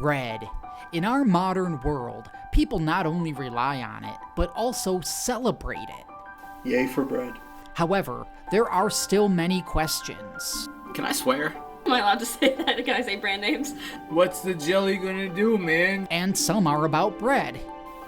Bread. In our modern world, people not only rely on it, but also celebrate it. Yay for bread. However, there are still many questions. Can I swear? Am I allowed to say that? Can I say brand names? What's the jelly gonna do, man? And some are about bread.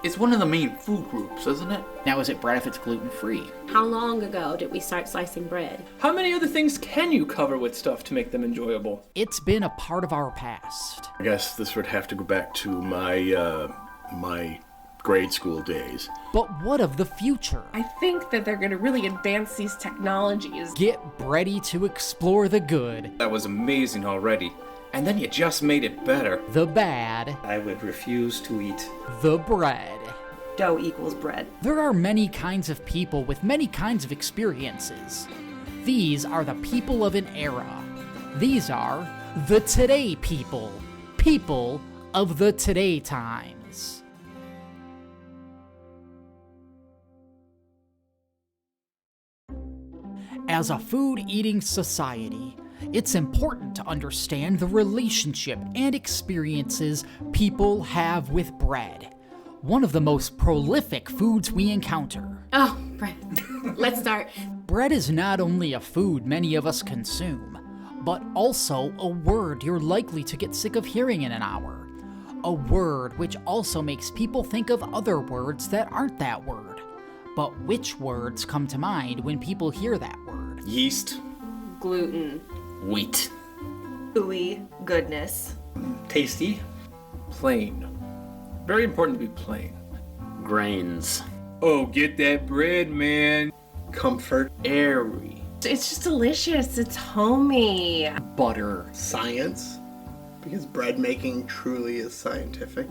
It's one of the main food groups, isn't it? Now, is it bread if it's gluten-free? How long ago did we start slicing bread? How many other things can you cover with stuff to make them enjoyable? It's been a part of our past. I guess this would have to go back to my grade school days. But what of the future? I think that they're going to really advance these technologies. Get ready to explore the good, That was amazing already. And then you just made it better. the bad, I would refuse to eat. the bread. Dough equals bread. There are many kinds of people with many kinds of experiences. These are the people of an era. These are the today people. People of the today times. As a food-eating society, it's important to understand the relationship and experiences people have with bread, one of the most prolific foods we encounter. Oh, bread. Let's start. Bread is not only a food many of us consume, but also a word you're likely to get sick of hearing in an hour. A word which also makes people think of other words that aren't that word. But which words come to mind when people hear that word? Yeast. Gluten. Wheat. Ooey goodness. Tasty. Plain. Very important to be plain. Grains. Oh, get that bread, man. Comfort. Airy. It's just delicious. It's homey. Butter. Science. Because bread making truly is scientific.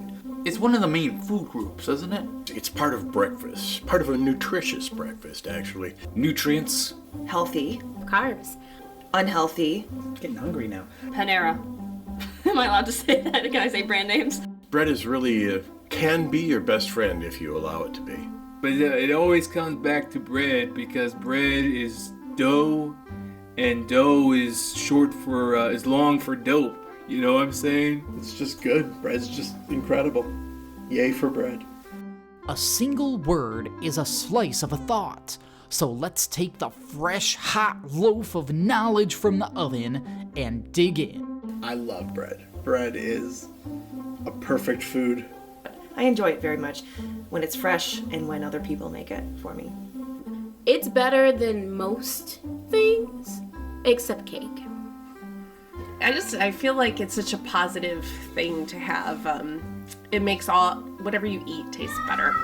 It's one of the main food groups, isn't it? It's part of breakfast, part of a nutritious breakfast, actually. Nutrients. Healthy. Carbs. Unhealthy. Getting hungry now. Panera. Am I allowed to say that? Can I say brand names? Bread is really, can be your best friend if you allow it to be. But it always comes back to bread because bread is dough, and dough is short for, is long for dope. You know what I'm saying? It's just good. Bread's just incredible. Yay for bread. A single word is a slice of a thought. So let's take the fresh, hot loaf of knowledge from the oven and dig in. I love bread. Bread is a perfect food. I enjoy it very much when it's fresh and when other people make it for me. It's better than most things, except cake. I feel like it's such a positive thing to have. It makes whatever you eat taste better.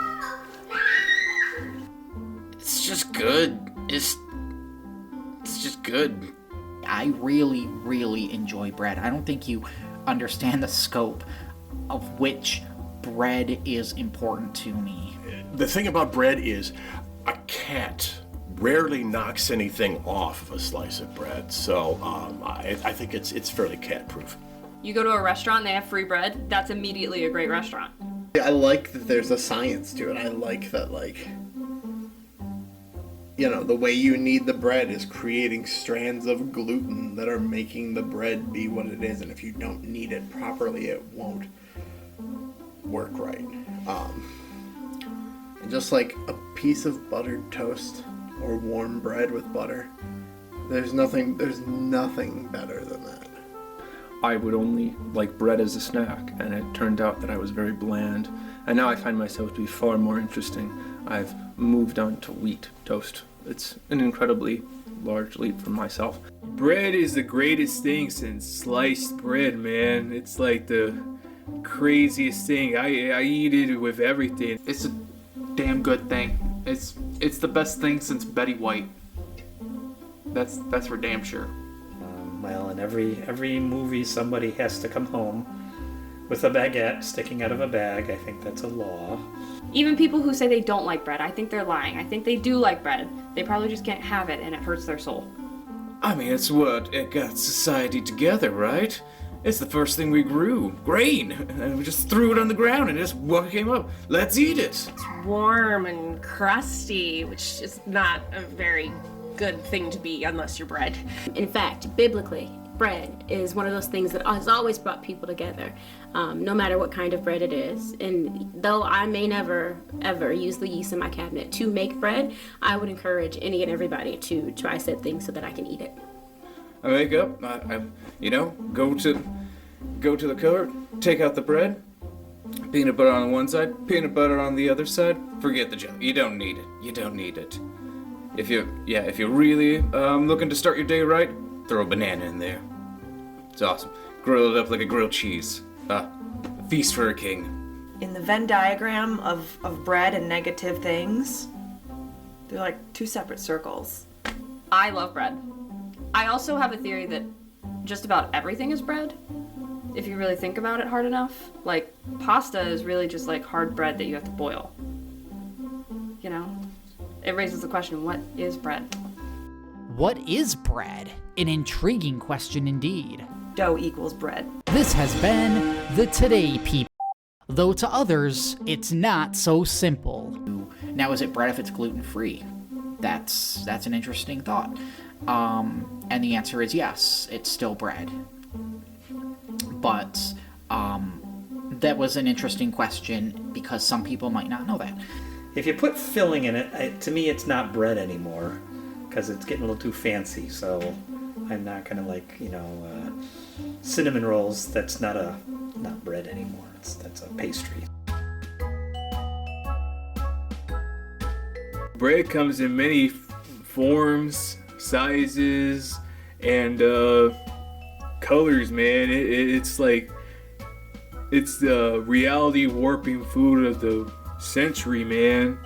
It's just good. It's just good. I really, really enjoy bread. I don't think you understand the scope of which bread is important to me. The thing about bread is a cat rarely knocks anything off of a slice of bread, so I think it's fairly cat-proof. You go to a restaurant and they have free bread, that's immediately a great restaurant. I like that there's a science to it. I like that, the way you knead the bread is creating strands of gluten that are making the bread be what it is, and if you don't knead it properly, it won't work right. And just like a piece of buttered toast or warm bread with butter, there's nothing better than that. I would only like bread as a snack, and it turned out that I was very bland. And now I find myself to be far more interesting. I've moved on to wheat toast. It's an incredibly large leap for myself. Bread is the greatest thing since sliced bread, man. It's like the craziest thing. I eat it with everything. It's a damn good thing. It's the best thing since Betty White. That's for damn sure. Well, in every movie, somebody has to come home with a baguette sticking out of a bag. I think that's a law. Even people who say they don't like bread, I think they're lying. I think they do like bread. They probably just can't have it and it hurts their soul. I mean, it's what it got society together, right? It's the first thing we grew, grain, and we just threw it on the ground and just what came up. Let's eat it. It's warm and crusty, which is not a very good thing to be unless you're bread. In fact, biblically, bread is one of those things that has always brought people together, no matter what kind of bread it is. And though I may never, ever use the yeast in my cabinet to make bread, I would encourage any and everybody to try said things so that I can eat it. I wake up, go to the cupboard, take out the bread, peanut butter on one side, peanut butter on the other side. Forget the junk. You don't need it. If you're really looking to start your day right, throw a banana in there. It's awesome. Grill it up like a grilled cheese. A feast for a king. In the Venn diagram of bread and negative things, they're like two separate circles. I love bread. I also have a theory that just about everything is bread, if you really think about it hard enough. Like, pasta is really just like hard bread that you have to boil. You know? It raises the question, what is bread? What is bread? An intriguing question indeed. Dough equals bread. This has been the Today People. Though to others, it's not so simple. Now, is it bread if it's gluten-free? That's an interesting thought. And the answer is yes, it's still bread. But that was an interesting question because some people might not know that. If you put filling in it, to me it's not bread anymore because it's getting a little too fancy. So I'm not gonna cinnamon rolls. That's not bread anymore. That's a pastry. Bread comes in many forms, sizes, and colors, man. It's the reality warping food of the century, man.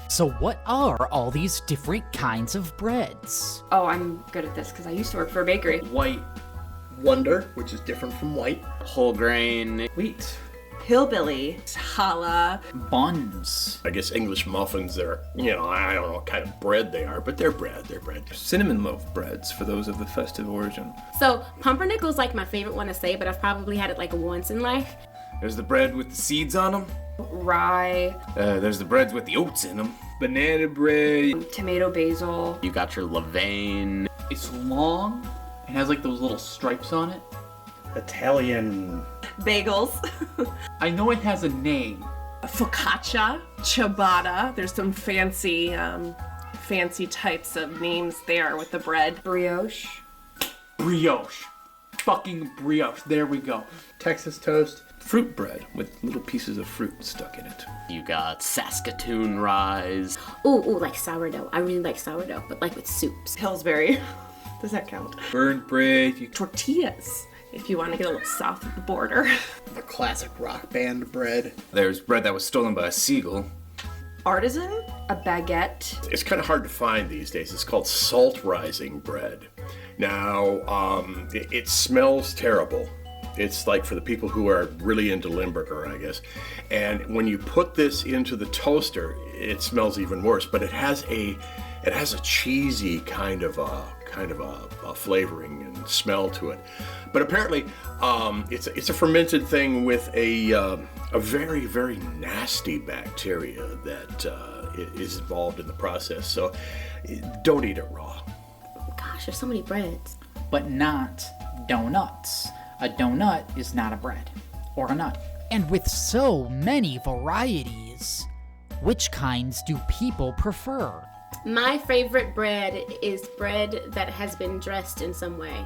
So what are all these different kinds of breads? Oh, I'm good at this because I used to work for a bakery. White Wonder, which is different from white. Whole grain. Wheat. Hillbilly. Challah. Buns. I guess English muffins are, I don't know what kind of bread they are, but they're bread. Cinnamon loaf breads for those of the festive origin. So pumpernickel's like my favorite one to say, but I've probably had it like once in life. There's the bread with the seeds on them. Rye. There's the breads with the oats in them. Banana bread. Tomato basil. You got your levain. It's long and has like those little stripes on it. Italian. Bagels. I know it has a name. Focaccia, ciabatta. There's some fancy types of names there with the bread. Brioche. Brioche. Fucking brioche. There we go. Texas toast. Fruit bread with little pieces of fruit stuck in it. You got Saskatoon rise. Ooh, like sourdough. I really like sourdough, but like with soups. Pillsbury. Does that count? Burnt bread. Tortillas, if you want to get a little south of the border. The classic rock band bread. There's bread that was stolen by a seagull. Artisan? A baguette. It's kind of hard to find these days. It's called salt rising bread. Now, it smells terrible. It's like for the people who are really into Limburger, I guess. And when you put this into the toaster, it smells even worse. But it has a cheesy kind of a flavoring and smell to it. But apparently, it's a fermented thing with a very, very nasty bacteria that is involved in the process. So don't eat it raw. Gosh, there's so many breads. But not donuts. A donut is not a bread or a nut. And with so many varieties, which kinds do people prefer? My favorite bread is bread that has been dressed in some way.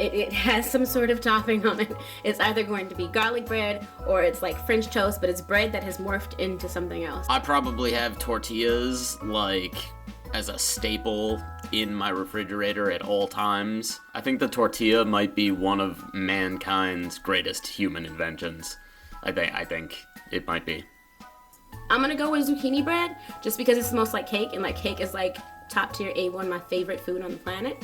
It has some sort of topping on it. It's either going to be garlic bread or it's like French toast, but it's bread that has morphed into something else. I probably have tortillas as a staple in my refrigerator at all times. I think the tortilla might be one of mankind's greatest human inventions. I think it might be. I'm gonna go with zucchini bread just because it smells like cake, and like cake is like top tier A1, my favorite food on the planet.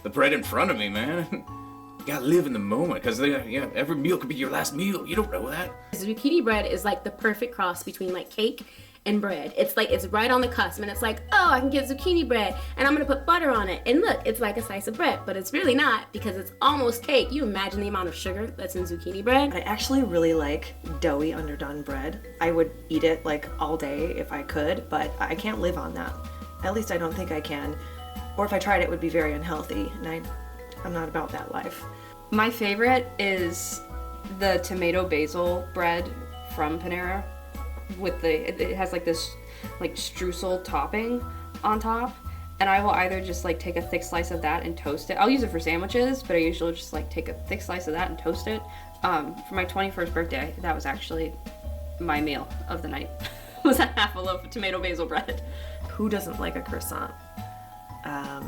The bread in front of me, man. You gotta live in the moment, because every meal could be your last meal. You don't know that. Zucchini bread is like the perfect cross between like cake and bread. It's like, it's right on the cusp, and it's like, oh, I can get zucchini bread, and I'm gonna put butter on it, and look, it's like a slice of bread, but it's really not, because it's almost cake. You imagine the amount of sugar that's in zucchini bread. I actually really like doughy underdone bread. I would eat it like all day if I could, but I can't live on that. At least I don't think I can. Or if I tried, it would be very unhealthy, and I'm not about that life. My favorite is the tomato basil bread from Panera with it has like this like streusel topping on top. And I will either just like take a thick slice of that and toast it. I'll use it for sandwiches, but I usually just like take a thick slice of that and toast it. For my 21st birthday, that was actually my meal of the night. Was a half a loaf of tomato basil bread. Who doesn't like a croissant? I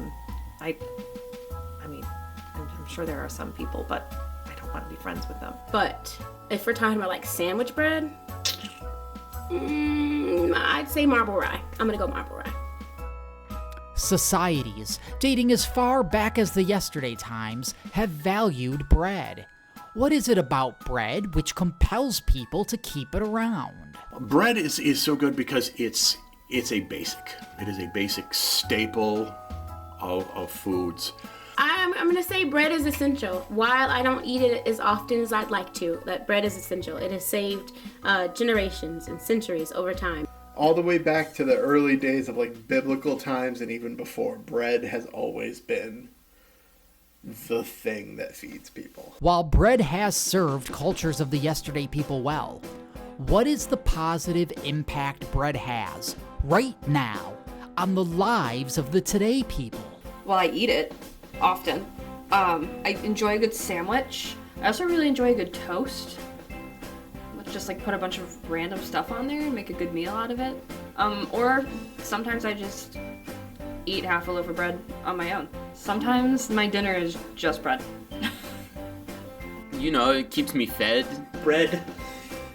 mean, I'm sure there are some people, but I don't want to be friends with them. But if we're talking about like sandwich bread, I'd say marble rye. I'm gonna go marble rye. Societies, dating as far back as the yesterday times, have valued bread. What is it about bread which compels people to keep it around? Bread is so good because it's a basic. It is a basic staple of foods. I'm gonna say bread is essential. While I don't eat it as often as I'd like to, that bread is essential. It has saved generations and centuries over time. All the way back to the early days of like biblical times and even before, bread has always been the thing that feeds people. While bread has served cultures of the yesterday people well, what is the positive impact bread has right now on the lives of the today people? Well, I eat it often. I enjoy a good sandwich. I also really enjoy a good toast. Let's just like put a bunch of random stuff on there and make a good meal out of it. Or sometimes I just eat half a loaf of bread on my own. Sometimes my dinner is just bread. You know, it keeps me fed. Bread,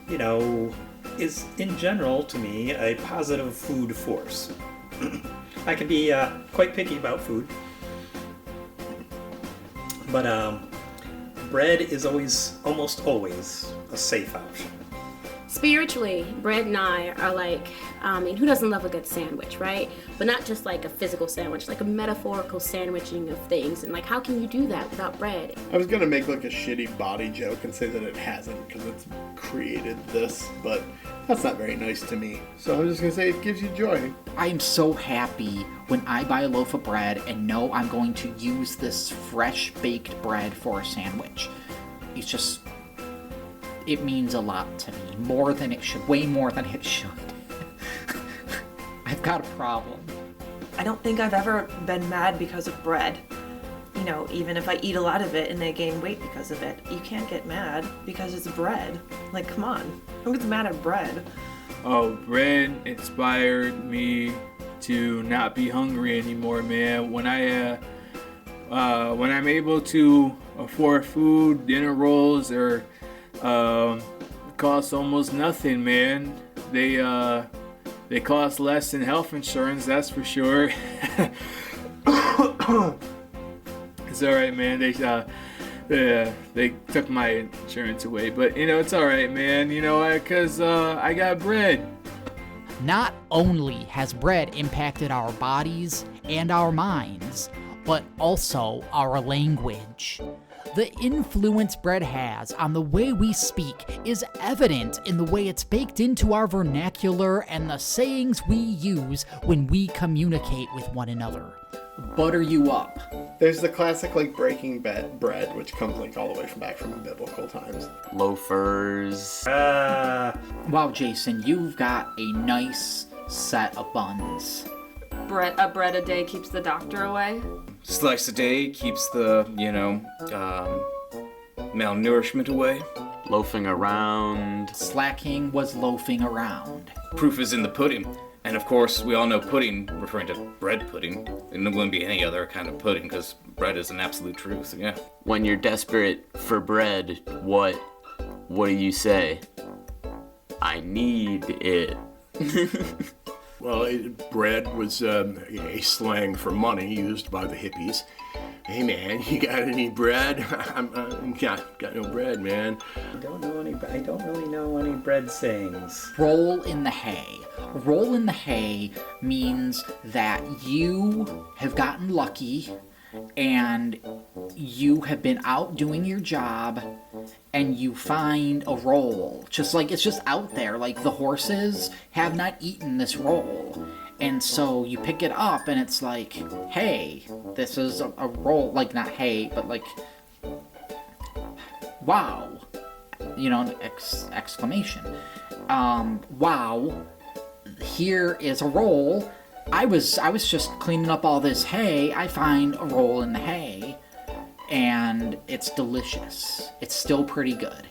you know, is in general to me a positive food force. I can be quite picky about food, but bread is almost always a safe option. Spiritually, bread and I are like, who doesn't love a good sandwich, right? But not just like a physical sandwich, like a metaphorical sandwiching of things. And like, how can you do that without bread? I was gonna make like a shitty body joke and say that it hasn't because it's created this, but that's not very nice to me. So I'm just gonna say it gives you joy. I am so happy when I buy a loaf of bread and know I'm going to use this fresh baked bread for a sandwich. It's just, it means a lot to me. More than it should. Way more than it should. I've got a problem. I don't think I've ever been mad because of bread. You know, even if I eat a lot of it and I gain weight because of it, you can't get mad because it's bread. Like, come on. Who gets mad at bread? Oh, bread inspired me to not be hungry anymore, man. When I'm able to afford food, dinner rolls are cost almost nothing, man. They cost less than health insurance, that's for sure. It's alright, man. They took my insurance away, but you know, it's alright, man. You know, because I got bread. Not only has bread impacted our bodies and our minds, but also our language. The influence bread has on the way we speak is evident in the way it's baked into our vernacular and the sayings we use when we communicate with one another. Butter you up. There's the classic like breaking bread, which comes like all the way from biblical times. Loafers. Wow, Jason, you've got a nice set of buns. A bread a day keeps the doctor away. Slice a day keeps the, malnourishment away. Loafing around. Slacking was loafing around. Proof is in the pudding. And of course, we all know pudding, referring to bread pudding. It wouldn't be any other kind of pudding, because bread is an absolute truth, yeah. When you're desperate for bread, what do you say? I need it. Well, bread was a slang for money used by the hippies. Hey man, you got any bread? I'm got no bread, man. I don't really know any bread sayings. Roll in the hay. Roll in the hay means that you have gotten lucky and you have been out doing your job and you find a roll. Just like it's just out there. Like the horses have not eaten this roll. And so you pick it up and it's like, hey, this is a roll, like not hey, but like, wow, you know, exclamation. Wow, here is a roll. I was just cleaning up all this hay. I find a roll in the hay, and it's delicious. It's still pretty good.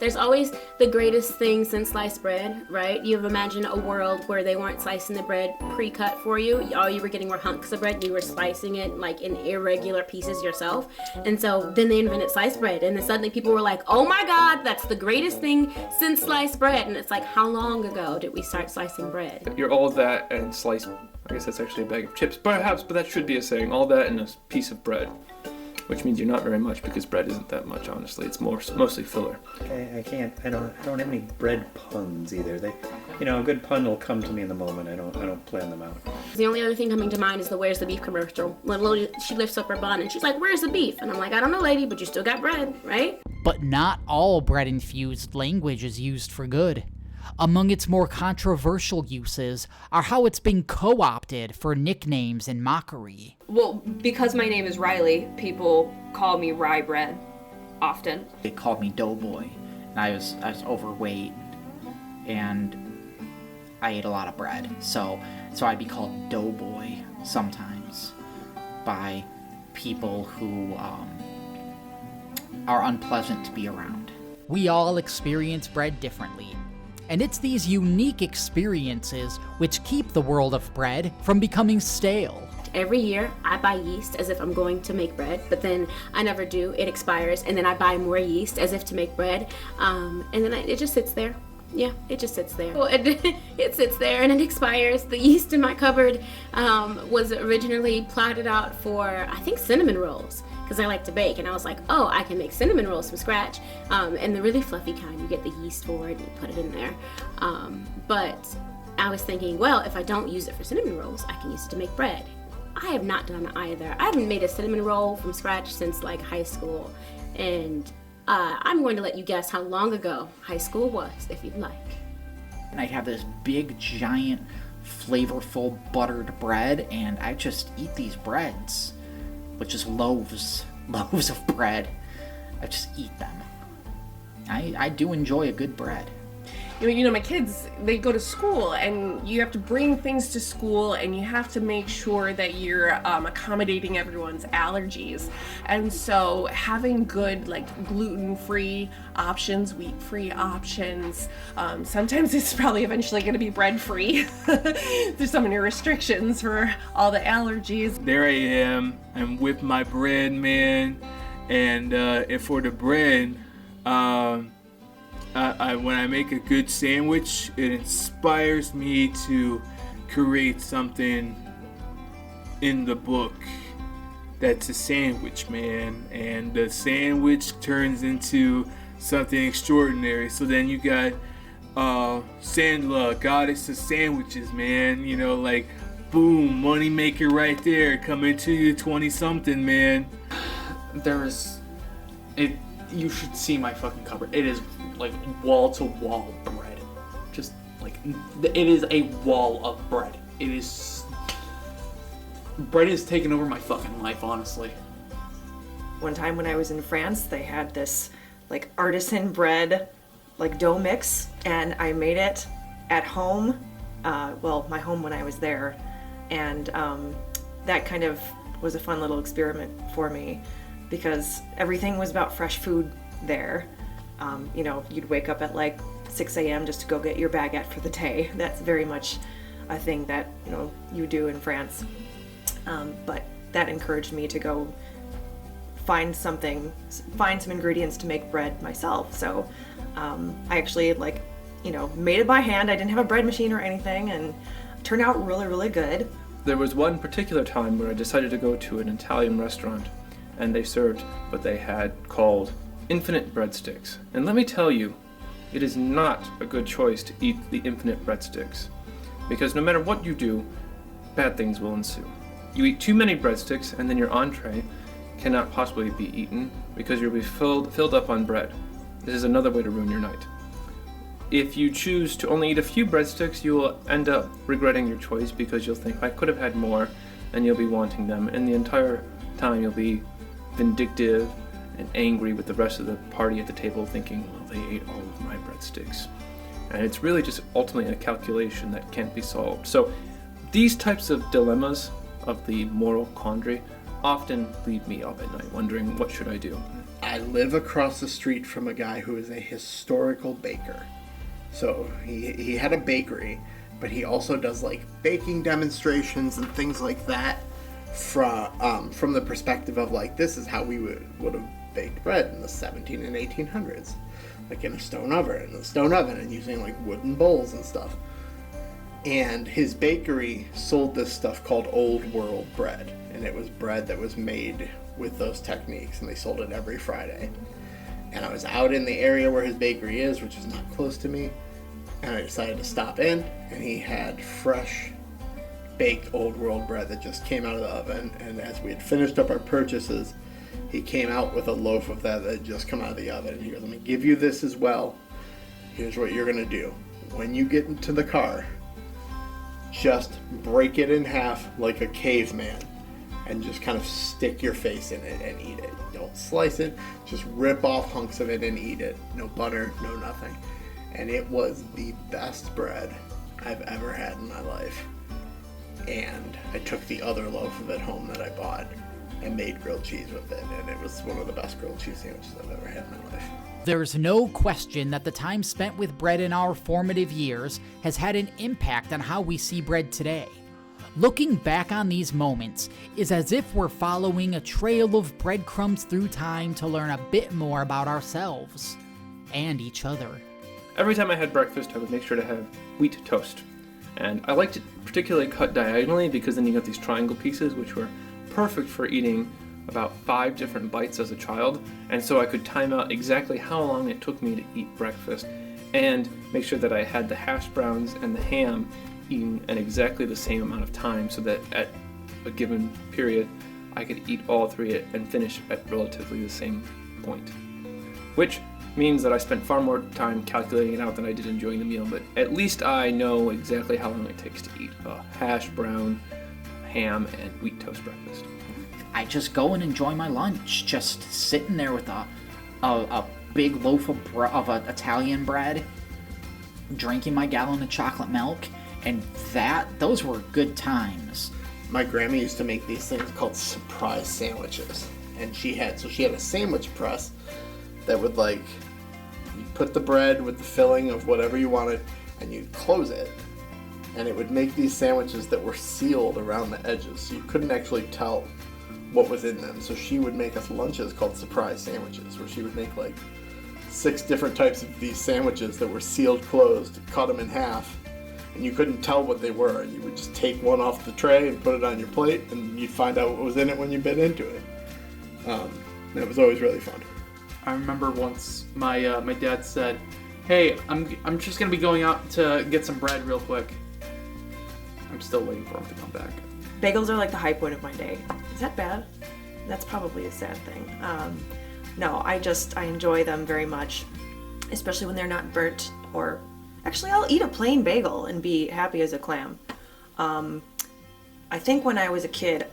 There's always the greatest thing since sliced bread, right? You've imagined a world where they weren't slicing the bread pre-cut for you. All you were getting were hunks of bread. You were slicing it like in irregular pieces yourself. And so then they invented sliced bread. And then suddenly people were like, oh my God, that's the greatest thing since sliced bread. And it's like, how long ago did we start slicing bread? You're all that and sliced, I guess that's actually a bag of chips, perhaps, but that should be a saying. All that and a piece of bread. Which means you're not very much, because bread isn't that much, honestly. It's mostly filler. I don't have any bread puns either. A good pun will come to me in the moment. I don't plan them out. The only other thing coming to mind is the "Where's the beef" commercial. When she lifts up her bun and she's like, "Where's the beef?" And I'm like, "I don't know, lady, but you still got bread, right?" But not all bread-infused language is used for good. Among its more controversial uses are how it's been co-opted for nicknames and mockery. Well, because my name is Riley, people call me Rye Bread often. They called me Doughboy, and I was overweight, and I ate a lot of bread, so I'd be called Doughboy sometimes by people who are unpleasant to be around. We all experience bread differently. And it's these unique experiences which keep the world of bread from becoming stale. Every year, I buy yeast as if I'm going to make bread, but then I never do. It expires, and then I buy more yeast as if to make bread, and then it just sits there. Yeah, it just sits there. Well, it sits there and it expires. The yeast in my cupboard was originally plotted out for, I think, cinnamon rolls, because I like to bake, and I was like, oh, I can make cinnamon rolls from scratch, and the really fluffy kind, you get the yeast for it and you put it in there. But I was thinking, well, if I don't use it for cinnamon rolls, I can use it to make bread. I have not done either. I haven't made a cinnamon roll from scratch since like high school, and I'm going to let you guess how long ago high school was, if you'd like. And I'd have this big, giant, flavorful buttered bread, and I just eat these breads, which is loaves of bread. I just eat them. I do enjoy a good bread. My kids, they go to school, and you have to bring things to school, and you have to make sure that you're accommodating everyone's allergies. And so having good, gluten-free options, wheat-free options, sometimes it's probably eventually going to be bread-free. There's so many restrictions for all the allergies. There I am. I'm with my bread, man. And for the bread, when I make a good sandwich, it inspires me to create something in the book that's a sandwich, man. And the sandwich turns into something extraordinary. So then you got Sandla, goddess of sandwiches, man. Boom, money maker right there, coming to you 20-something, man. You should see my fucking cupboard. It is wall-to-wall bread. It is a wall of bread. Bread is taking over my fucking life, honestly. One time when I was in France, they had this artisan bread dough mix, and I made it at home. My home when I was there, and that kind of was a fun little experiment for me, because everything was about fresh food there. You'd wake up at 6 a.m. just to go get your baguette for the day. That's very much a thing that you do in France. But that encouraged me to go find some ingredients to make bread myself. So I actually made it by hand. I didn't have a bread machine or anything, and it turned out really, really good. There was one particular time where I decided to go to an Italian restaurant, and they served what they had called infinite breadsticks. And let me tell you, it is not a good choice to eat the infinite breadsticks, because no matter what you do, bad things will ensue. You eat too many breadsticks, and then your entree cannot possibly be eaten because you'll be filled up on bread. This is another way to ruin your night. if you choose to only eat a few breadsticks, you will end up regretting your choice because you'll think, I could have had more, and you'll be wanting them. And the entire time you'll be vindictive and angry with the rest of the party at the table, thinking, well, they ate all of my breadsticks. And it's really just ultimately a calculation that can't be solved. So these types of dilemmas of the moral quandary often leave me up at night wondering, what should I do? I live across the street from a guy who is a historical baker. So he had a bakery, but he also does like baking demonstrations and things like that from the perspective of like, this is how we would have baked bread in the 17 and 1800s, like in a stone oven and using like wooden bowls and stuff. And his bakery sold this stuff called Old World bread, and it was bread that was made with those techniques, and they sold it every Friday. And I was out in the area where his bakery is, which is not close to me, and I decided to stop in, and he had fresh baked Old World bread that just came out of the oven. And as we had finished up our purchases, he came out with a loaf of that had just come out of the oven. And he goes, let me give you this as well. Here's what you're gonna do. When you get into the car, just break it in half like a caveman and just kind of stick your face in it and eat it. Don't slice it, just rip off hunks of it and eat it. No butter, no nothing. And it was the best bread I've ever had in my life. And I took the other loaf of it home that I bought and made grilled cheese with it, and it was one of the best grilled cheese sandwiches I've ever had in my life. There's no question that the time spent with bread in our formative years has had an impact on how we see bread today. Looking back on these moments is as if we're following a trail of breadcrumbs through time to learn a bit more about ourselves and each other. Every time I had breakfast, I would make sure to have wheat toast. And I liked it particularly cut diagonally because then you got these triangle pieces which were perfect for eating about 5 different bites as a child. And so I could time out exactly how long it took me to eat breakfast and make sure that I had the hash browns and the ham eaten at exactly the same amount of time so that at a given period I could eat all 3 and finish at relatively the same point. Which means that I spent far more time calculating it out than I did enjoying the meal, but at least I know exactly how long it takes to eat a hash brown, ham, and wheat toast breakfast. I just go and enjoy my lunch, just sitting there with a big loaf of Italian bread, drinking my gallon of chocolate milk, and those were good times. My grandma used to make these things called surprise sandwiches, and she had a sandwich press that would you put the bread with the filling of whatever you wanted, and you'd close it, and it would make these sandwiches that were sealed around the edges, so you couldn't actually tell what was in them. So she would make us lunches called surprise sandwiches, where she would make 6 different types of these sandwiches that were sealed closed, cut them in half, and you couldn't tell what they were, and you would just take one off the tray and put it on your plate, and you'd find out what was in it when you bit into it. It was always really fun. I remember once my dad said, "Hey, I'm just gonna be going out to get some bread real quick." I'm still waiting for him to come back. Bagels are like the high point of my day. Is that bad? That's probably a sad thing. No, I enjoy them very much, especially when they're not burnt. Or actually, I'll eat a plain bagel and be happy as a clam. I think when I was a kid,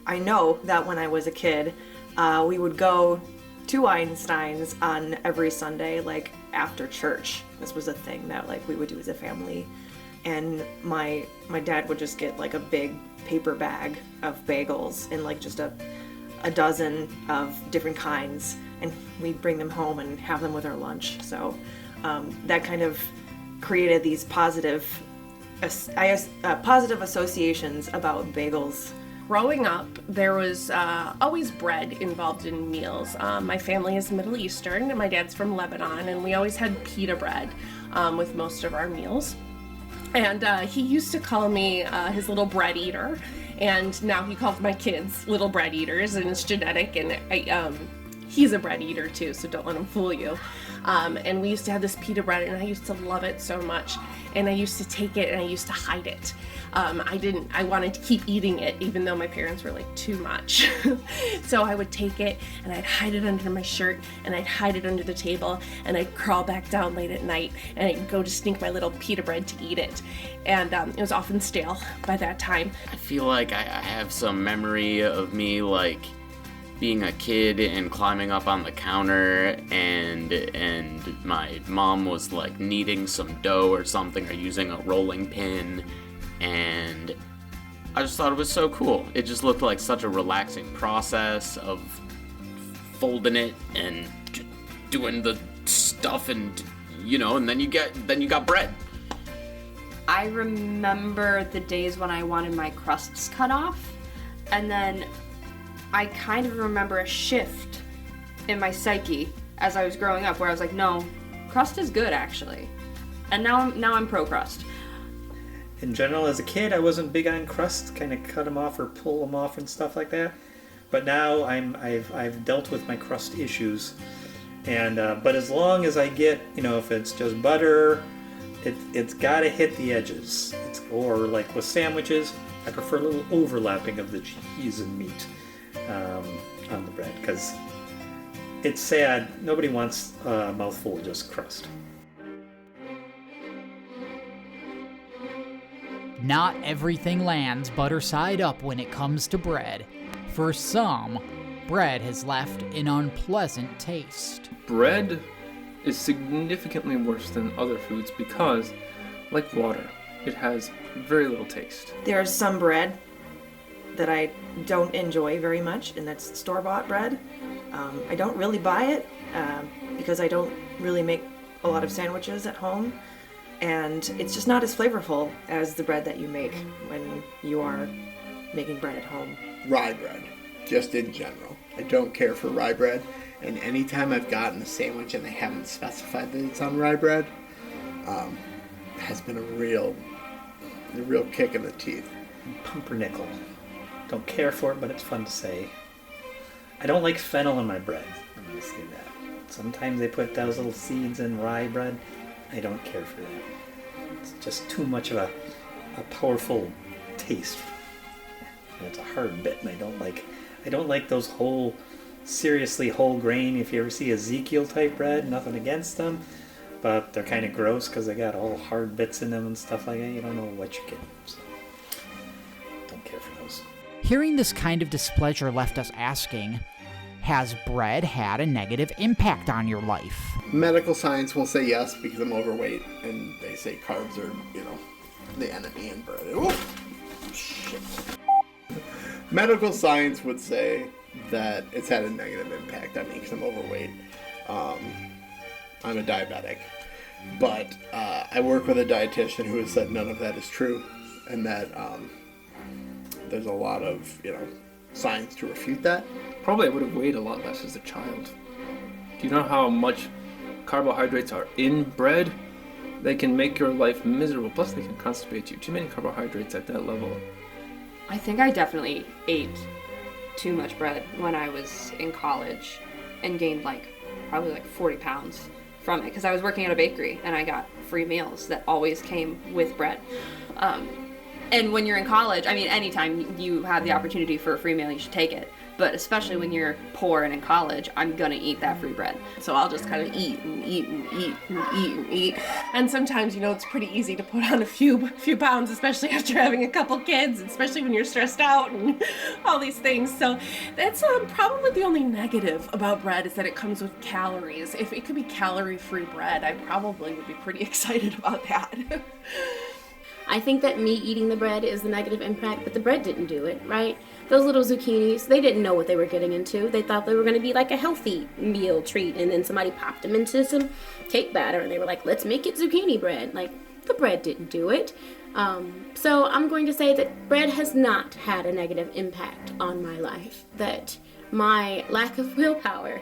I know that when I was a kid, we would go to Einstein's on every Sunday, after church. This was a thing that we would do as a family. And my dad would just get a big paper bag of bagels and just a dozen of different kinds, and we'd bring them home and have them with our lunch. So that kind of created these positive associations about bagels. Growing up, there was always bread involved in meals. My family is Middle Eastern, and my dad's from Lebanon, and we always had pita bread with most of our meals. And he used to call me his little bread eater, and now he calls my kids little bread eaters, and it's genetic. And he's a bread eater too, so don't let him fool you. And we used to have this pita bread, and I used to love it so much. And I used to take it and I used to hide it. I wanted to keep eating it, even though my parents were like, too much. So I would take it and I'd hide it under my shirt, and I'd hide it under the table, and I'd crawl back down late at night, and I'd go to sneak my little pita bread to eat it. And it was often stale by that time. I feel like I have some memory of me, like, being a kid and climbing up on the counter, and my mom was like kneading some dough or something, or using a rolling pin, and I just thought it was so cool. It just looked like such a relaxing process of folding it and doing the stuff, and and then you got bread. I remember the days when I wanted my crusts cut off, and then I kind of remember a shift in my psyche as I was growing up, where I was like, no, crust is good, actually. And now I'm pro crust. In general, as a kid, I wasn't big on crust, kind of cut them off or pull them off and stuff like that. But now I've dealt with my crust issues, and but as long as I get, if it's just butter, it's got to hit the edges. Or like with sandwiches, I prefer a little overlapping of the cheese and meat on the bread, because it's sad. Nobody wants a mouthful of just crust. Not everything lands butter side up when it comes to bread. For some, bread has left an unpleasant taste. Bread is significantly worse than other foods because, like water, it has very little taste. There's some bread that I don't enjoy very much, and that's store-bought bread. I don't really buy it because I don't really make a lot of sandwiches at home, and it's just not as flavorful as the bread that you make when you are making bread at home. Rye bread, just in general. I don't care for rye bread, and anytime I've gotten a sandwich and they haven't specified that it's on rye bread, has been a real kick in the teeth. Pumpernickel. Don't care for it, but it's fun to say. I don't like fennel in my bread. I'm going to say that. Sometimes they put those little seeds in rye bread. I don't care for that. It's just too much of a powerful taste. And it's a hard bit, and I don't like those seriously whole grain. If you ever see Ezekiel type bread, nothing against them, but they're kind of gross because they got all hard bits in them and stuff like that. You don't know what you're getting. So don't care for those. Hearing this kind of displeasure left us asking, has bread had a negative impact on your life? Medical science will say yes because I'm overweight, and they say carbs are, the enemy in bread. Ooh, shit. Medical science would say that it's had a negative impact on me because I'm overweight. I'm a diabetic. But I work with a dietitian who has said none of that is true, and that there's a lot of, science to refute that. Probably I would have weighed a lot less as a child. Do you know how much carbohydrates are in bread? They can make your life miserable, plus they can constipate you. Too many carbohydrates at that level. I think I definitely ate too much bread when I was in college and gained probably 40 pounds from it, because I was working at a bakery and I got free meals that always came with bread. And when you're in college, anytime you have the opportunity for a free meal, you should take it. But especially when you're poor and in college, I'm gonna eat that free bread. So I'll just kind of eat and eat and eat and eat and eat. And sometimes, it's pretty easy to put on a few pounds, especially after having a couple kids, especially when you're stressed out and all these things. So that's probably the only negative about bread, is that it comes with calories. If it could be calorie-free bread, I probably would be pretty excited about that. I think that me eating the bread is the negative impact, but the bread didn't do it, right? Those little zucchinis, they didn't know what they were getting into. They thought they were going to be like a healthy meal treat, and then somebody popped them into some cake batter, and they were like, let's make it zucchini bread. The bread didn't do it. So I'm going to say that bread has not had a negative impact on my life, that my lack of willpower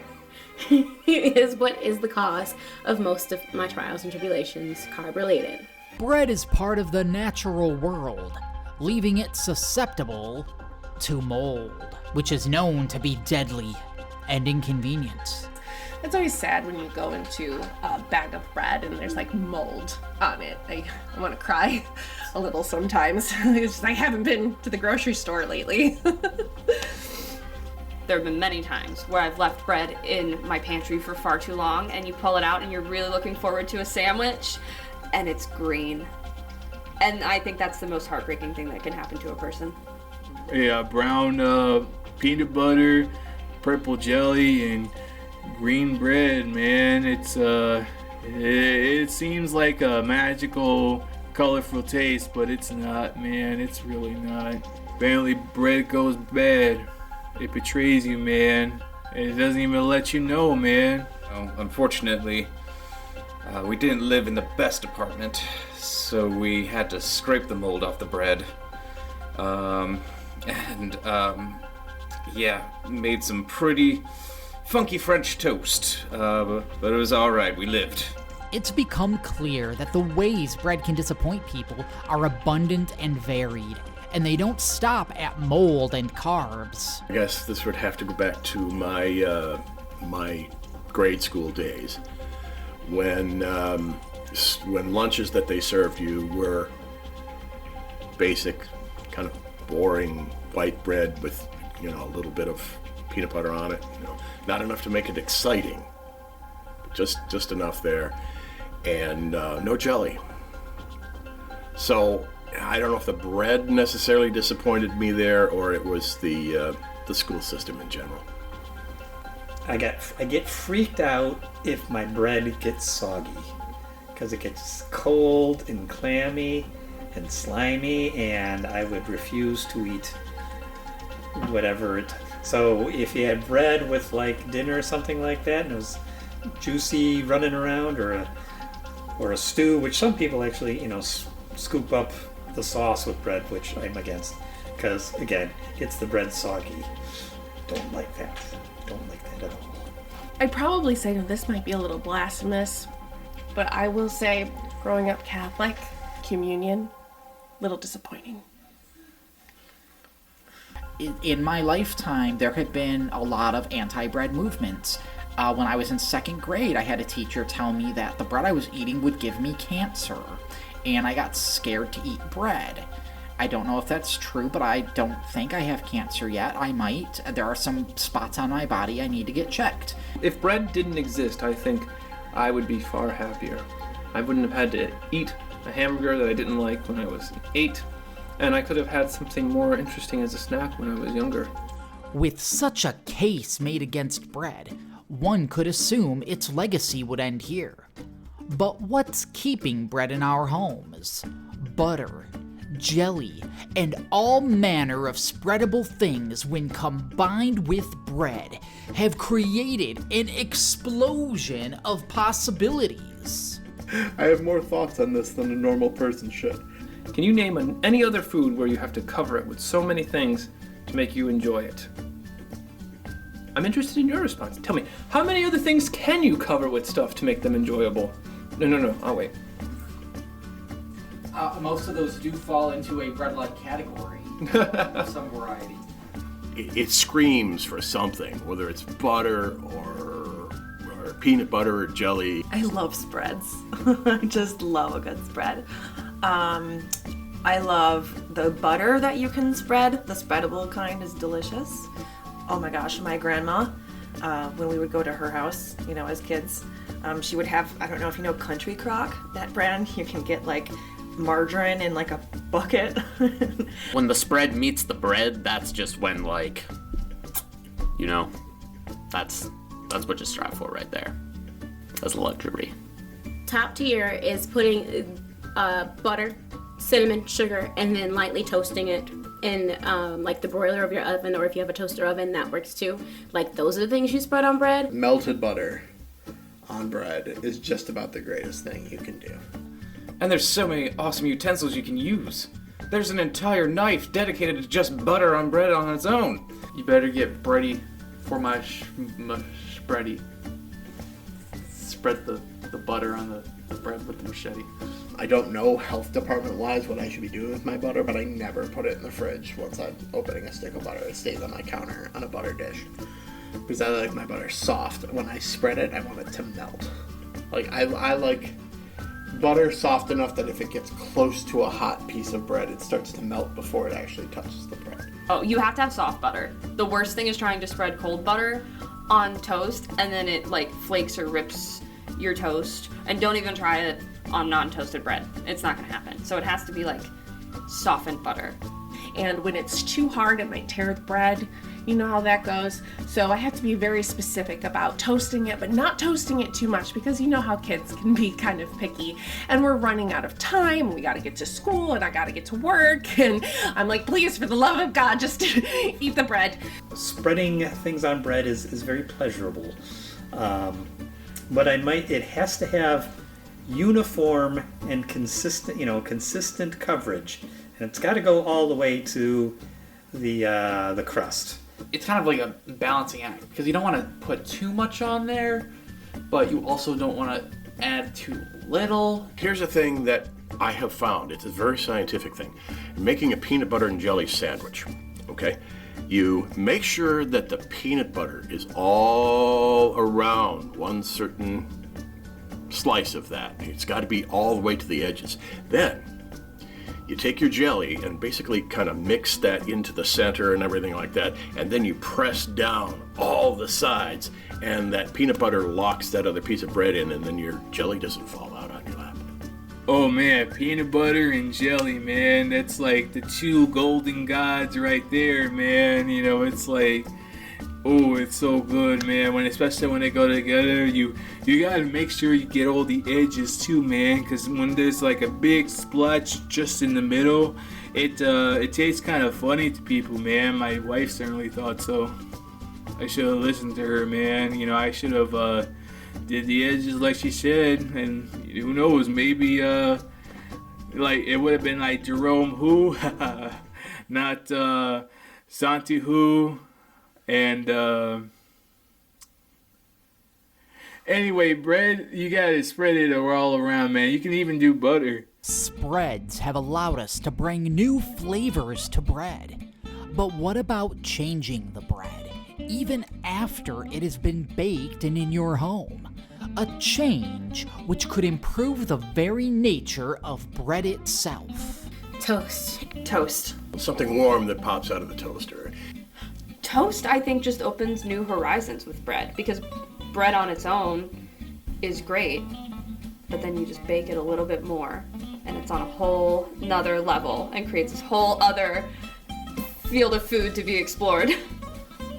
is what is the cause of most of my trials and tribulations, carb-related. Bread is part of the natural world, leaving it susceptible to mold, which is known to be deadly. and inconvenient. It's always sad when you go into a bag of bread and there's like mold on it. I want to cry a little sometimes. It's just, I haven't been to the grocery store lately. There have been many times where I've left bread in my pantry for far too long, and you pull it out and you're really looking forward to a sandwich, and it's green. And I think that's the most heartbreaking thing that can happen to a person. Yeah, brown peanut butter, purple jelly, and green bread, man. It seems like a magical, colorful taste, but it's not, man. It's really not. Apparently, bread goes bad. It betrays you, man. And it doesn't even let you know, man. Well, unfortunately, we didn't live in the best apartment, so we had to scrape the mold off the bread. Made some pretty funky French toast. But it was alright, we lived. It's become clear that the ways bread can disappoint people are abundant and varied, and they don't stop at mold and carbs. I guess this would have to go back to my grade school days, when lunches that they served you were basic, kind of boring white bread with, a little bit of peanut butter on it. Not enough to make it exciting, but just enough there, and no jelly. So I don't know if the bread necessarily disappointed me there, or it was the school system in general. I get freaked out if my bread gets soggy, because it gets cold and clammy and slimy, and I would refuse to eat whatever it. So if you had bread with like dinner or something like that, and it was juicy running around, or a stew, which some people actually scoop up the sauce with bread, which I'm against, because again, it's the bread soggy. Don't like that. Don't like that at all. I'd probably say that this might be a little blasphemous, but I will say, growing up Catholic, communion, little disappointing. In my lifetime, there have been a lot of anti-bread movements. When I was in second grade, I had a teacher tell me that the bread I was eating would give me cancer, and I got scared to eat bread. I don't know if that's true, but I don't think I have cancer yet. I might. There are some spots on my body I need to get checked. If bread didn't exist, I think I would be far happier. I wouldn't have had to eat a hamburger that I didn't like when I was 8, and I could have had something more interesting as a snack when I was younger. With such a case made against bread, one could assume its legacy would end here. But what's keeping bread in our homes? Butter, jelly, and all manner of spreadable things, when combined with bread, have created an explosion of possibilities. I have more thoughts on this than a normal person should. Can you name any other food where you have to cover it with so many things to make you enjoy it? I'm interested in your response. Tell me, how many other things can you cover with stuff to make them enjoyable? No, I'll wait. Most of those do fall into a bread-like category of some variety. It screams for something, whether it's butter or peanut butter or jelly. I love spreads. I just love a good spread. I love the butter that you can spread. The spreadable kind is delicious. Oh my gosh, my grandma, when we would go to her house, as kids, she would have, I don't know if you know Country Crock, that brand. You can get like margarine in like a bucket. When the spread meets the bread, that's just when that's what you strive for right there. That's a luxury. Top tier is putting butter, cinnamon, sugar, and then lightly toasting it in like the broiler of your oven, or if you have a toaster oven, that works too. Like, those are the things you spread on bread. Melted butter on bread is just about the greatest thing you can do. And there's so many awesome utensils you can use. There's an entire knife dedicated to just butter on bread on its own. You better get bready for my spready. Spread the butter on the bread with the machete. I don't know health department wise what I should be doing with my butter, but I never put it in the fridge once I'm opening a stick of butter. It stays on my counter on a butter dish. because I like my butter soft. When I spread it, I want it to melt. Like I like butter soft enough that if it gets close to a hot piece of bread, it starts to melt before it actually touches the bread. Oh, you have to have soft butter. The worst thing is trying to spread cold butter on toast and then it like flakes or rips your toast. And don't even try it on non-toasted bread. It's not gonna happen. So it has to be like softened butter. And when it's too hard, it might tear the bread. You know how that goes. So I have to be very specific about toasting it, but not toasting it too much because you know how kids can be kind of picky. And we're running out of time. We got to get to school and I got to get to work. And I'm like, please, for the love of God, just eat the bread. Spreading things on bread is very pleasurable. But it has to have uniform and consistent coverage. And it's got to go all the way to the crust. It's kind of like a balancing act because you don't want to put too much on there, but you also don't want to add too little. Here's a thing that I have found. It's a very scientific thing. Making a peanut butter and jelly sandwich, okay? You make sure that the peanut butter is all around one certain slice of that. It's got to be all the way to the edges. Then you take your jelly and basically kind of mix that into the center and everything like that, and then you press down all the sides, and that peanut butter locks that other piece of bread in, and then your jelly doesn't fall out on your lap. Oh man, peanut butter and jelly, man. That's like the two golden gods right there, man. You know, it's like, oh, it's so good, man. Especially when they go together, you gotta make sure you get all the edges too, man. Because when there's like a big splotch just in the middle, it tastes kind of funny to people, man. My wife certainly thought so. I should have listened to her, man. You know, I should have did the edges like she said, and who knows, maybe like it would have been like Jerome Who, not Santi Who. And anyway, bread, you gotta spread it all around, man. You can even do butter. Spreads have allowed us to bring new flavors to bread. But what about changing the bread, even after it has been baked and in your home? A change which could improve the very nature of bread itself. Toast. Something warm that pops out of the toaster. Toast, I think, just opens new horizons with bread because bread on its own is great, but then you just bake it a little bit more and it's on a whole nother level and creates this whole other field of food to be explored.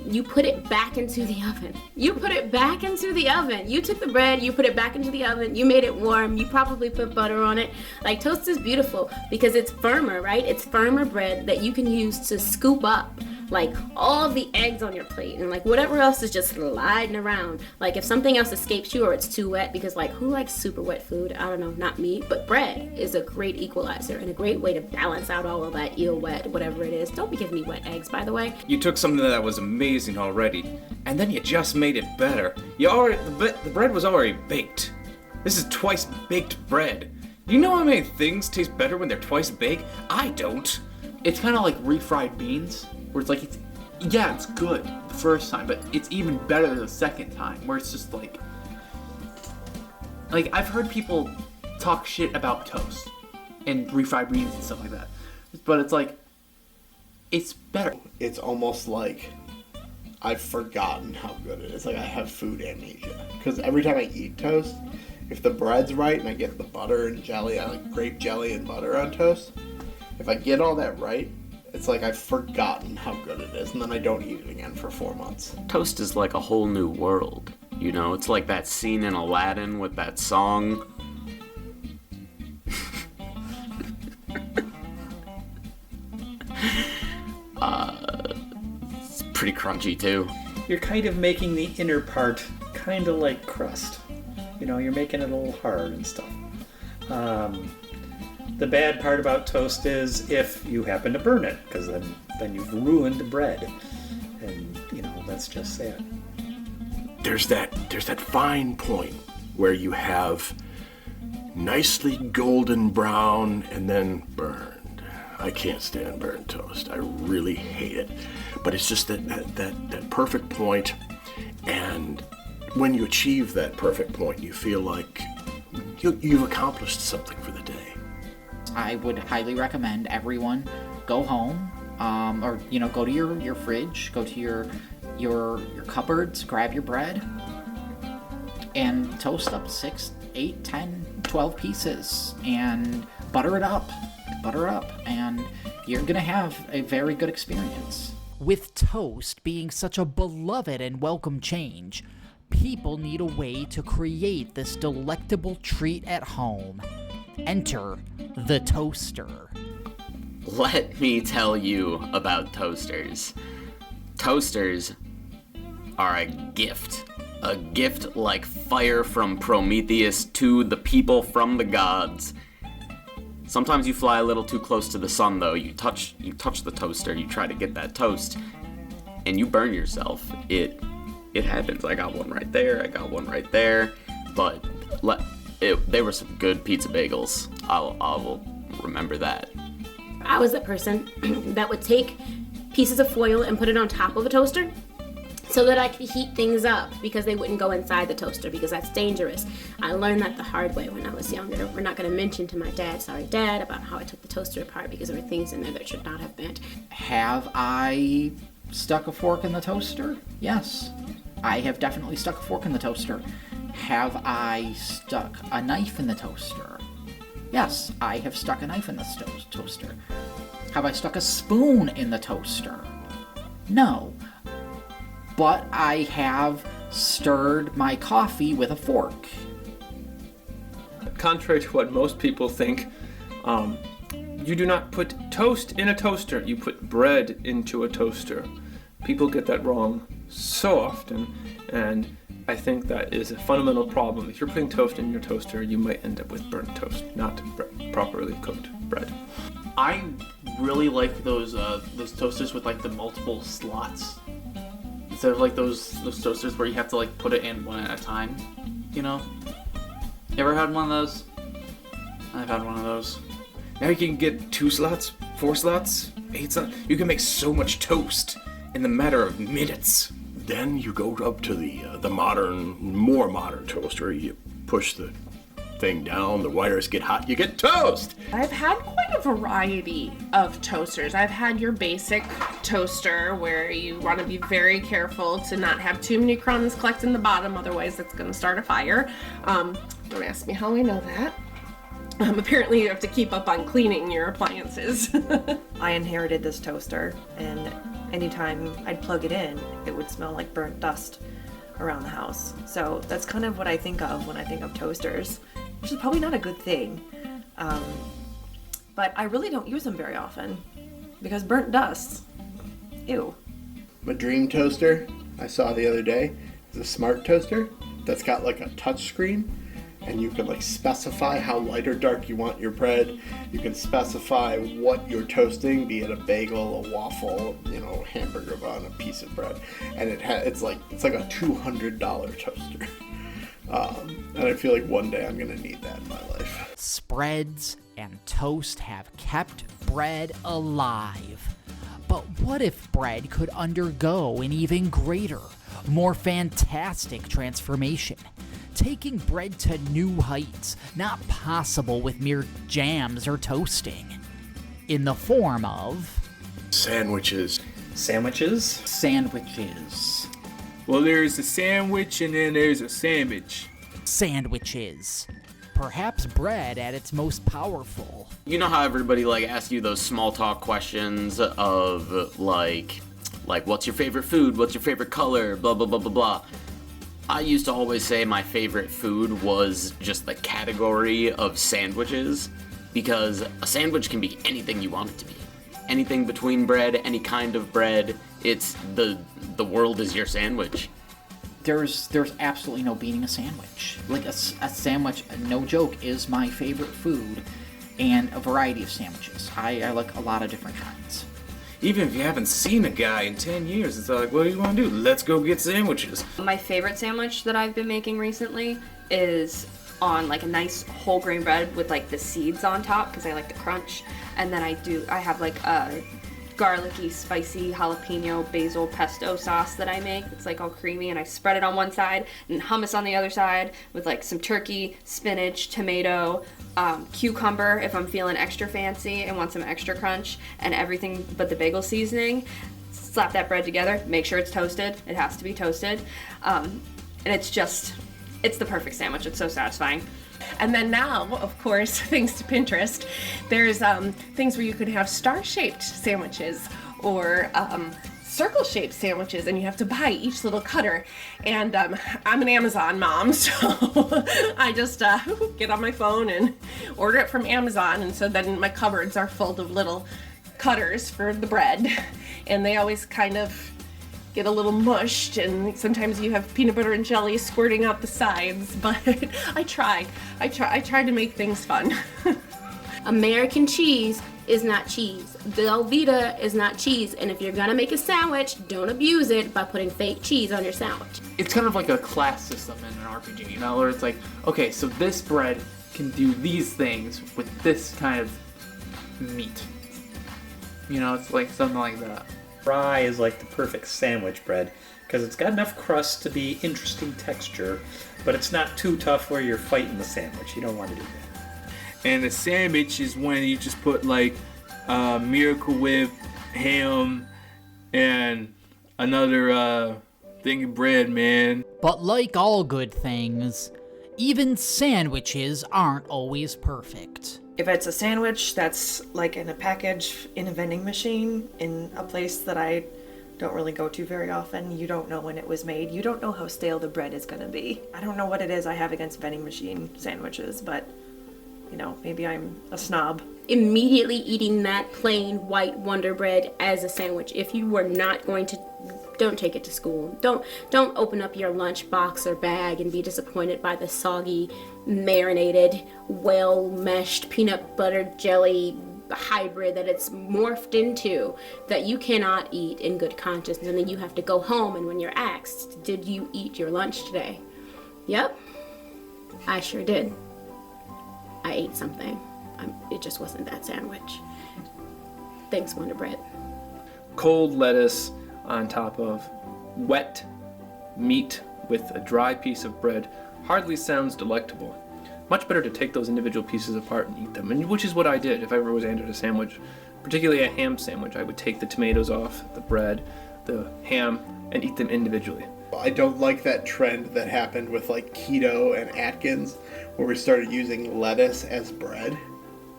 You put it back into the oven. You took the bread, you put it back into the oven, you made it warm, you probably put butter on it. Like, toast is beautiful because it's firmer, right? It's firmer bread that you can use to scoop up like all of the eggs on your plate and like whatever else is just sliding around. Like if something else escapes you or it's too wet, because like who likes super wet food? I don't know, not me. But bread is a great equalizer and a great way to balance out all of that eel wet, whatever it is. Don't be giving me wet eggs, by the way. You took something that was amazing already, and then you just made it better. The bread was already baked. This is twice baked bread. You know how many things taste better when they're twice baked? I don't. It's kind of like refried beans, where it's like, it's good the first time, but it's even better the second time, where it's just like I've heard people talk shit about toast and refried beans and stuff like that, but it's like, it's better. It's almost like I've forgotten how good it is. Like I have food amnesia. Because every time I eat toast, if the bread's right and I get the butter and jelly, I like grape jelly and butter on toast. If I get all that right, it's like I've forgotten how good it is, and then I don't eat it again for 4 months. Toast is like a whole new world. You know, it's like that scene in Aladdin with that song. It's pretty crunchy too. You're kind of making the inner part kind of like crust. You know, you're making it a little hard and stuff. The bad part about toast is if you happen to burn it, because then you've ruined the bread. And, you know, that's just sad. There's that fine point where you have nicely golden brown and then burned. I can't stand burnt toast. I really hate it. But it's just that perfect point And when you achieve that perfect point, you feel like you've accomplished something for the day. I would highly recommend everyone go home, or go to your fridge, go to your cupboards, grab your bread, and toast up 6, 8, 10, 12 pieces, and butter it up, and you're gonna have a very good experience. With toast being such a beloved and welcome change, people need a way to create this delectable treat at home. Enter the toaster. Let me tell you about toasters. Toasters are a gift like fire from Prometheus to the people from the gods. Sometimes you fly a little too close to the sun, though. You touch the toaster, you try to get that toast, and you burn yourself. It happens. I got one right there, but they were some good pizza bagels. I will remember that. I was that person that would take pieces of foil and put it on top of a toaster so that I could heat things up because they wouldn't go inside the toaster because that's dangerous. I learned that the hard way when I was younger. We're not going to mention to my dad, sorry dad, about how I took the toaster apart because there were things in there that should not have been. Have I stuck a fork in the toaster? Yes. I have definitely stuck a fork in the toaster. Have I stuck a knife in the toaster? Yes, I have stuck a knife in the toaster. Have I stuck a spoon in the toaster? No. But I have stirred my coffee with a fork. Contrary to what most people think, you do not put toast in a toaster. You put bread into a toaster. People get that wrong so often, and I think that is a fundamental problem. If you're putting toast in your toaster, you might end up with burnt toast, not properly cooked bread. I really like those toasters with like the multiple slots. Instead of like those toasters where you have to like put it in one at a time, You ever had one of those? I've had one of those. Now you can get 2 slots, 4 slots, 8 slots. You can make so much toast in the matter of minutes. Then you go up to the more modern toaster. You push the thing down, the wires get hot, you get toast! I've had quite a variety of toasters. I've had your basic toaster where you want to be very careful to not have too many crumbs collect in the bottom, otherwise it's going to start a fire. Don't ask me how I know that. Apparently you have to keep up on cleaning your appliances. I inherited this toaster, and anytime I'd plug it in, it would smell like burnt dust around the house. So that's kind of what I think of when I think of toasters, which is probably not a good thing. But I really don't use them very often because burnt dust, ew. My dream toaster I saw the other day is a smart toaster that's got like a touch screen, and you can like specify how light or dark you want your bread. You can specify what you're toasting, be it a bagel, a waffle, hamburger bun, a piece of bread, and it's like a $200 toaster. And I feel like one day I'm gonna need that in my life. Spreads and toast have kept bread alive. But what if bread could undergo an even greater, more fantastic transformation? Taking bread to new heights, not possible with mere jams or toasting. In the form of... Sandwiches. Sandwiches? Sandwiches. Well, there's a sandwich and then there's a sandwich. Sandwiches. Perhaps bread at its most powerful. You know how everybody asks you those small talk questions of like what's your favorite food? What's your favorite color? Blah, blah, blah, blah, blah. I used to always say my favorite food was just the category of sandwiches, because a sandwich can be anything you want it to be. Anything between bread, any kind of bread. It's the world is your sandwich. There's absolutely no beating a sandwich. Like a sandwich, no joke, is my favorite food, and a variety of sandwiches. I like a lot of different kinds. Even if you haven't seen a guy in 10 years, it's like, what do you want to do? Let's go get sandwiches. My favorite sandwich that I've been making recently is on a nice whole grain bread with the seeds on top because I like to crunch. And then I have garlicky, spicy jalapeno basil pesto sauce that I make. It's like all creamy, and I spread it on one side and hummus on the other side with like some turkey, spinach, tomato, cucumber if I'm feeling extra fancy and want some extra crunch, and everything but the bagel seasoning. Slap that bread together, make sure it's toasted. It has to be toasted. And it's the perfect sandwich. It's so satisfying. And then now, of course, thanks to Pinterest, there's things where you can have star-shaped sandwiches or circle-shaped sandwiches, and you have to buy each little cutter. And I'm an Amazon mom, so I just get on my phone and order it from Amazon, and so then my cupboards are full of little cutters for the bread, and they always kind of get a little mushed, and sometimes you have peanut butter and jelly squirting out the sides, but I try to make things fun. American cheese is not cheese. Velveeta is not cheese, and if you're gonna make a sandwich, don't abuse it by putting fake cheese on your sandwich. It's kind of like a class system in an RPG, you know, where it's like, okay, so this bread can do these things with this kind of meat. You know, it's like something like that. Rye is like the perfect sandwich bread because it's got enough crust to be interesting texture, but it's not too tough where you're fighting the sandwich. You don't want to do that. And a sandwich is when you just put like Miracle Whip, ham, and another thing of bread, man. But like all good things, even sandwiches aren't always perfect. If it's a sandwich that's like in a package in a vending machine in a place that I don't really go to very often, you don't know when it was made. You don't know how stale the bread is going to be. I don't know what it is I have against vending machine sandwiches, but, you know, maybe I'm a snob. Immediately eating that plain white Wonder Bread as a sandwich. If you were not going to, don't take it to school. Don't open up your lunch box or bag and be disappointed by the soggy, marinated, well-meshed peanut butter jelly hybrid that it's morphed into that you cannot eat in good conscience. And then you have to go home, and when you're asked, did you eat your lunch today? Yep, I sure did. I ate something. It just wasn't that sandwich. Thanks, Wonder Bread. Cold lettuce on top of wet meat with a dry piece of bread hardly sounds delectable. Much better to take those individual pieces apart and eat them, and which is what I did if I ever was handed a sandwich, particularly a ham sandwich. I would take the tomatoes off, the bread, the ham, and eat them individually. I don't like that trend that happened with like keto and Atkins, where we started using lettuce as bread.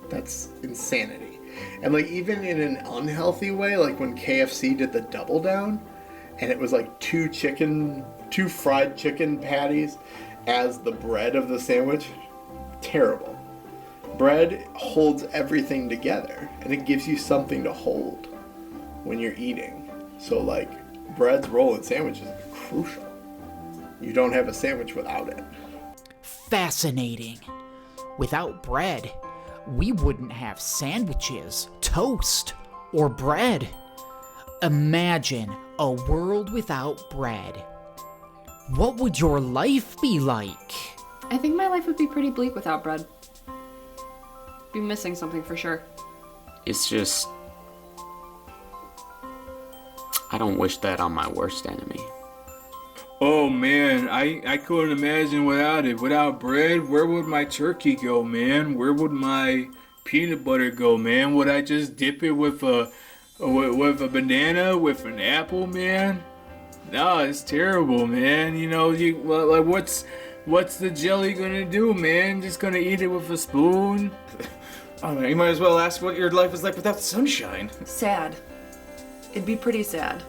That's insanity. And like even in an unhealthy way, like when KFC did the double down, and it was like two fried chicken patties as the bread of the sandwich. Terrible. Bread holds everything together, and it gives you something to hold when you're eating. So like bread's role in sandwiches is crucial. You don't have a sandwich without it. Fascinating. Without bread, we wouldn't have sandwiches, toast, or bread. Imagine a world without bread. What would your life be like? I think my life would be pretty bleak without bread. Be missing something for sure. It's just, I don't wish that on my worst enemy. Oh man, I couldn't imagine without it. Without bread, where would my turkey go, man? Where would my peanut butter go, man? Would I just dip it with a banana, with an apple, man? No, it's terrible, man. You know, like what's the jelly gonna do, man? Just gonna eat it with a spoon? Oh man, you might as well ask what your life is like without sunshine. Sad. It'd be pretty sad.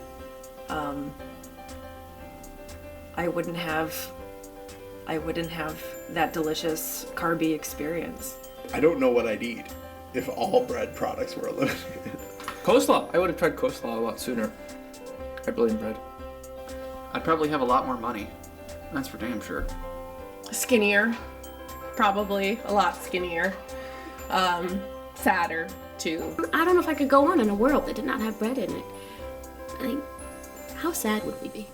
I wouldn't have that delicious carby experience. I don't know what I'd eat if all bread products were eliminated. Coleslaw. I would have tried coleslaw a lot sooner. I blame bread. I'd probably have a lot more money. That's for damn sure. Skinnier. Probably a lot skinnier. Sadder, too. I don't know if I could go on in a world that did not have bread in it. I mean, how sad would we be?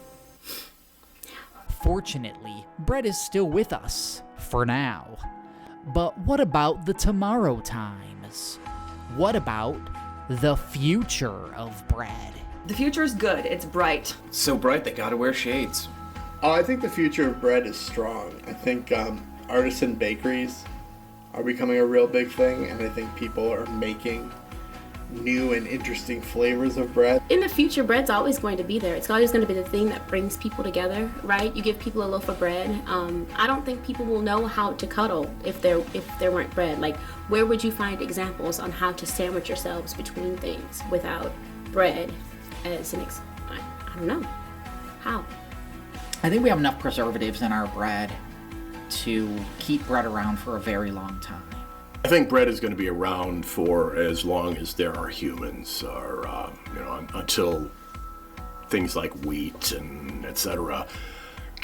Fortunately, bread is still with us, for now. But what about the tomorrow times? What about the future of bread. The future's good. It's bright. So bright they gotta wear shades. I think the future of bread is strong. I think artisan bakeries are becoming a real big thing, and I think people are making new and interesting flavors of bread. In the future, bread's always going to be there. It's always going to be the thing that brings people together, right? You give people a loaf of bread. I don't think people will know how to cuddle if there weren't bread. Like, where would you find examples on how to sandwich yourselves between things without bread as an I don't know. How? I think we have enough preservatives in our bread to keep bread around for a very long time. I think bread is going to be around for as long as there are humans, or until things like wheat and etc.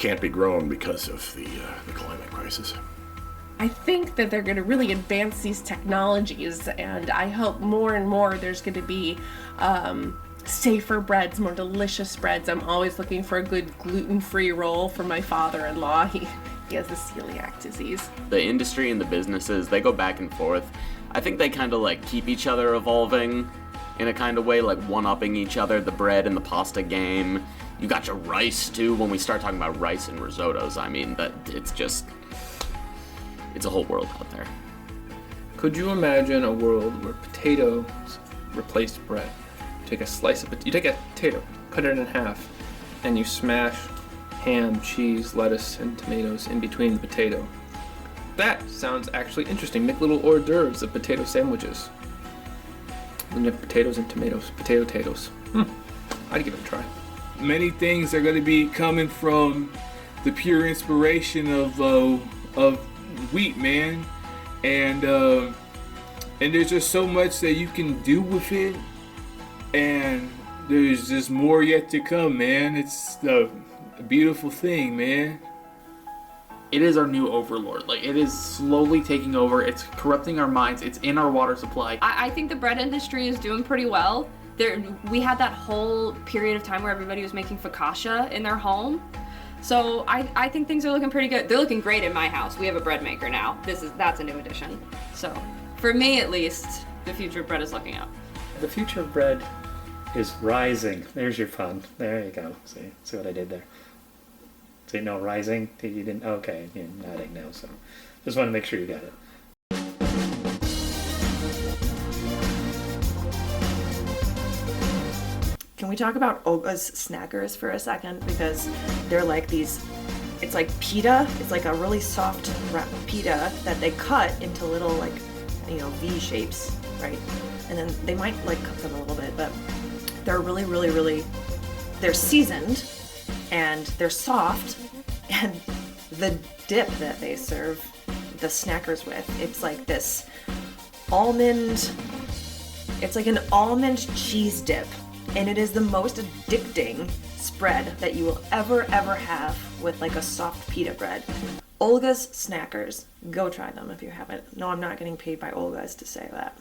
can't be grown because of the climate crisis. I think that they're going to really advance these technologies, and I hope more and more there's going to be safer breads, more delicious breads. I'm always looking for a good gluten-free roll from my father-in-law. He has the celiac disease. The industry and the businesses, they go back and forth. I think they kind of like keep each other evolving in a kind of way, like one-upping each other, the bread and the pasta game. You got your rice too. When we start talking about rice and risottos, I mean, that it's a whole world out there. Could you imagine a world where potatoes replaced bread? You take a potato, cut it in half, and you smash ham, cheese, lettuce, and tomatoes in between the potato. That sounds actually interesting. Make little hors d'oeuvres of potato sandwiches. Then you have potatoes and tomatoes, potato-tatoes. I'd give it a try. Many things are going to be coming from the pure inspiration of wheat, man, and there's just so much that you can do with it, and there's just more yet to come, man. It's a beautiful thing, man. It is our new overlord. Like, it is slowly taking over. It's corrupting our minds. It's in our water supply. I think the bread industry is doing pretty well. We had that whole period of time where everybody was making focaccia in their home. So I think things are looking pretty good. They're looking great in my house. We have a bread maker now. That's a new addition. So for me at least, the future of bread is looking up. The future of bread is rising. There's your pun. There you go. See what I did there? See, no, rising? You didn't? Okay, you're nodding now, so just want to make sure you got it. Can we talk about Olga's Snackers for a second? Because they're like these, it's like pita. It's like a really soft pita that they cut into little like, V shapes, right? And then they might like cook them a little bit, but they're really, really, really, they're seasoned and they're soft. And the dip that they serve the Snackers with, it's like this it's like an almond cheese dip. And it is the most addicting spread that you will ever have with like a soft pita bread. Olga's Snackers. Go try them if you haven't. No, I'm not getting paid by Olga's to say that.